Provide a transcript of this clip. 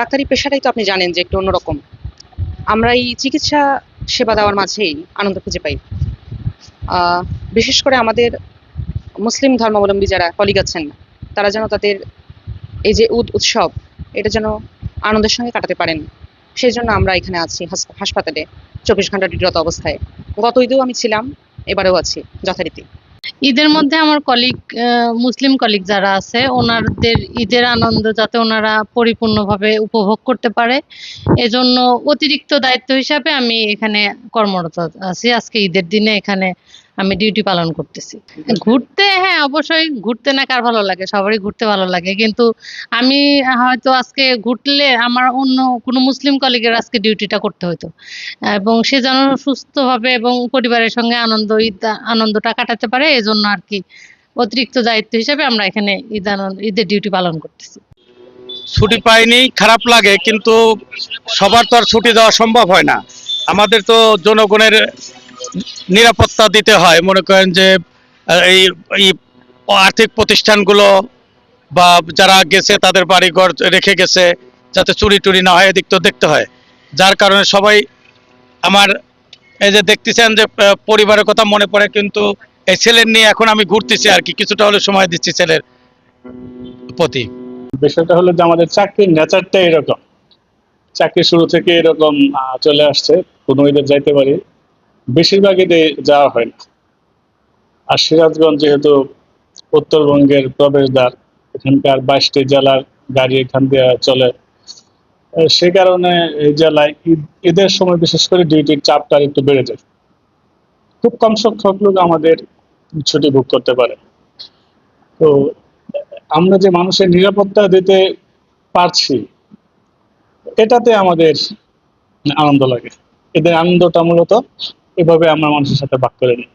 ডাক্তারি পেশাটাই তো আপনি জানেন যে একটু অন্যরকম। আমরা এই চিকিৎসা সেবা দেওয়ার মাঝেই আনন্দ খুঁজে পাই। বিশেষ করে আমাদের মুসলিম ধর্মাবলম্বী যারা কলিগ আছেন, তারা যেন তাদের এই যে উৎসব, এটা যেন আনন্দের সঙ্গে কাটাতে পারেন। সেই জন্য আমরা এখানে আছি হাসপাতালে 24 ঘন্টা ডিউটিরত অবস্থায়। গত ঈদেও আমি ছিলাম, এবারেও আছি যথারীতি। ঈদের মধ্যে আমার কলিগ, মুসলিম কলিগ যারা আছে, ওনাদের ঈদের আনন্দ যাতে ওনারা পরিপূর্ণভাবে উপভোগ করতে পারে, এজন্য অতিরিক্ত দায়িত্ব হিসাবে আমি এখানে কর্মরত আছি। আজকে ঈদের দিনে এখানে আমি ডিউটি পালন করতেছি। ঘুরতে, হ্যাঁ অবশ্যই, ঘুরতে না কার ভালো লাগে, সবারই ঘুরতে ভালো লাগে। কিন্তু আমি হয়তো আজকে ঘুরলে আমার অন্য কোনো মুসলিম কলিগের আজকে ডিউটিটা করতে হতো, এবং সে যেন সুস্থভাবে এবং পরিবারের সঙ্গে আনন্দটা কাটাতে পারে, এজন্য আর কি অতিরিক্ত দায়িত্ব হিসেবে আমরা এখানে ঈদের ডিউটি পালন করতেছি। ছুটি পাইনি, খারাপ লাগে, কিন্তু সবার তো আর ছুটি দেওয়া সম্ভব হয় না। আমাদের তো জনগণের নিরাপত্তা দিতে হয়। মনে করেন যে এই এই আর্থিক প্রতিষ্ঠানগুলো বা যারা গেছে তাদের বাড়িঘর রেখে গেছে, যাতে চুরি টুরি না হয়, এদিক তো দেখতে হয়। যার কারণে সবাই আমার এই যে দেখতেছেন যে পরিবারের কথা মনে পড়ে, কিন্তু এই ছেলের নিয়ে এখন আমি ঘুরতেছি আর কি, কিছুটা হলে সময় দিচ্ছি ছেলের প্রতি। বিষয়টা হলো যে আমাদের চাকরির নেচারটা এরকম, চাকরি শুরু থেকে এরকম চলে আসছে। কোনো ঈদে যাইতে পারি, বেশিরভাগ ঈদে যাওয়া হয় না। আর সিরাজগঞ্জ যেহেতু উত্তরবঙ্গের প্রবেশদ্বার, এখানকার 22টি জেলার গাড়ি এখান দিয়ে চলে, সে কারণে এই জেলায় ঈদের সময় বিশেষ করে ডিউটির চাপটা একটু বেড়ে যায়। খুব কম সংখ্যক লোক আমাদের ছুটি ভোগ করতে পারে। তো আমরা যে মানুষের নিরাপত্তা দিতে পারছি, এটাতে আমাদের আনন্দ লাগে। এদের আনন্দটা মূলত এভাবে আমরা মানুষের সাথে ভাগ করে নিই।